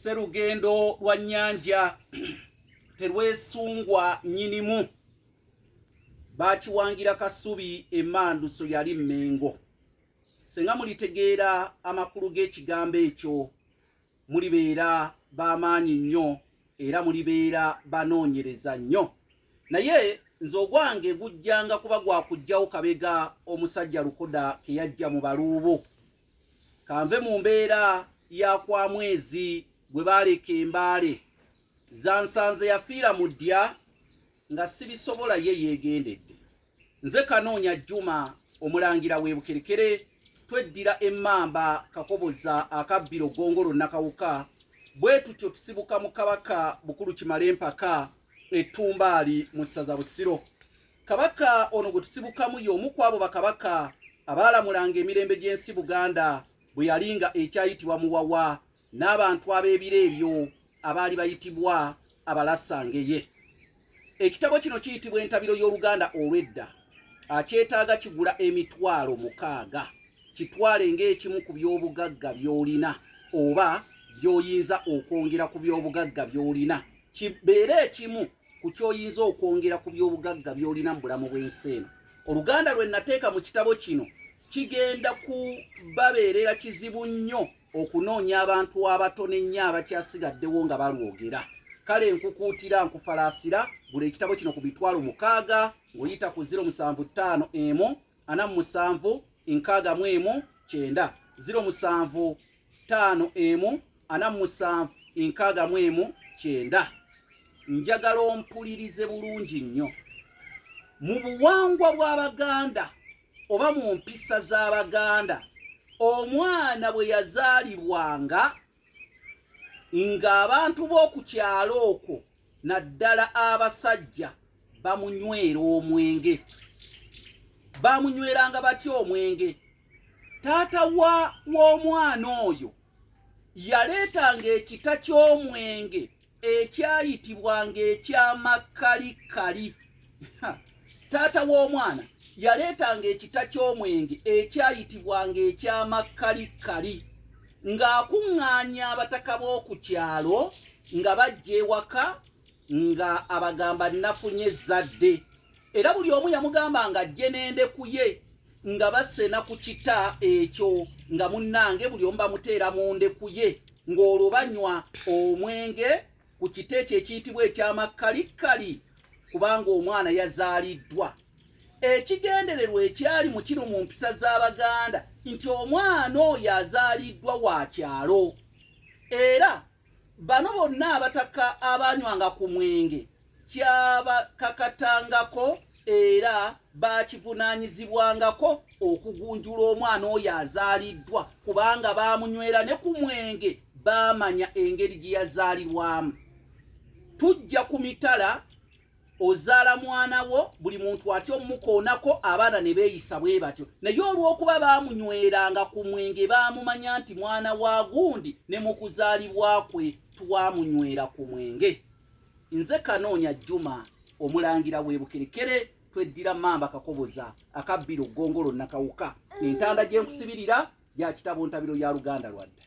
Serugendo lwa nnyanja terwesungwa nnyinimu. Bakiwangira Kasubi emmanduso yali Mmengo. Senga mulitegeera amakulu g'ekigambo ekyo mulibeera b'amaanyi nnyo era mulibeera banoonyereza nnyo. Naye nze ogwange gujjanga kuba gwa kujjawo kabega omusajja Lukoda ke yajja mu baluubo. Kanve mu mbeera ya kwa mwezi gwe baaleka embaale. Zansanze yafiira mu ddya nga sibisobola ye yeegendedde. Nze Kanoonya Juma omulangira w'e Bukerekere tweddira emmamba Kakoboza akabbiro Ggongolo Nakawuka bwe tutyo tusibuka mu Kabaka Bukulu Kimale Mpaka Ettumbaali mu ssaza Busiro. Kabaka ono gwe tusibukamu y'omu ku abo bakabaka abaalamulanga emirembe gy'ensi Buganda bwe yalinga ekyayitibwa Muwawa n'abantu ab'ebiro ebyo abaali bayitibwa Abalasangeye. Ekitabo kino kiyitibwa Entabiro y'Oluganda olw'edda. Akyetaaga kigula emitwalo 6. Kitwale ng'ekimu ku by'obugagga by'olina oba by'oyinza okwongera ku by'obugagga by'olina. Kibeere ekimu ku ky'oyinza okwongera ku by'obugagga by'olina mu bulamu bw'ensi eno. Oluganda lwe nateeka mu kitabo kino kigenda kubabeerera kizibu nnyo okunoonya abantu abatono ennyo abakyasigaddewo nga balwogera. Kale nkukuutira nkufalaasira gula ekitabo kino ku mitwalo 6 ng'oyita ku 075 emu 47 61 9 075 emu 47 61 9. Njagala ompulirize bulungi nnyo. Mu buwangwa bw'Abaganda oba mu mpisa z'Abaganda, omwana bwe yazaalibwanga ng'abantu b'oku kyalo okwo naddala abasajja bamunywera omwenge. Bamunyweranga batya omwenge? Taata w'omwana oyo yaleetanga ekita ky'omwenge ekyayitibwanga eky'amakkalikali. Taata w'omwana yaleetanga ekita ky'omwenge ekyayitibwanga eky'amakkalikali ng'akuŋŋaanya abataka b'oku kyalo nga bajja ewaka nga abagamba nafunye ezzadde. Era buli omu yamugamba ajje n'endeku ye nga basena ku kita ekyo nga munnange buli omu bamuteera mu ndeku ye ng'olwo banywa omwenge ku kita ekyo ekiyitibwa eky'amakkalikali kubanga omwana yazaaliddwa. Ekigendererwa ekyali mu kino mu mpisa z'Abaganda nti omwana oyo azaaliddwa wa kyalo. Era bano bonna abataka abanywanga ku mwenge kyabakakatangako era bakivunaanyizibwangako okugunjula omwana oyo azaaliddwa kubanga baamunywera ne ku mwenge baamanya engeri gye yazaalirwamu. Tujja ku mitala ozaala mwana wo buli muntu atyo mukoonako abaana ne beeyisa bwe batyo. Naye olw'okuba baamunyweranga ku mwenge baamumanya nti mwana wa gundi ne mu kuzaalibwa kwe twamunywera ku mwenge. Nze Kanoonya Juma omulangira w'e Bukerekere tweddira mmamba Kakoboza akabbiro Ggongolo Nakawuka. Entanda gye nkusibirira ya kitabo Ntabiro ya Luganda lwadda.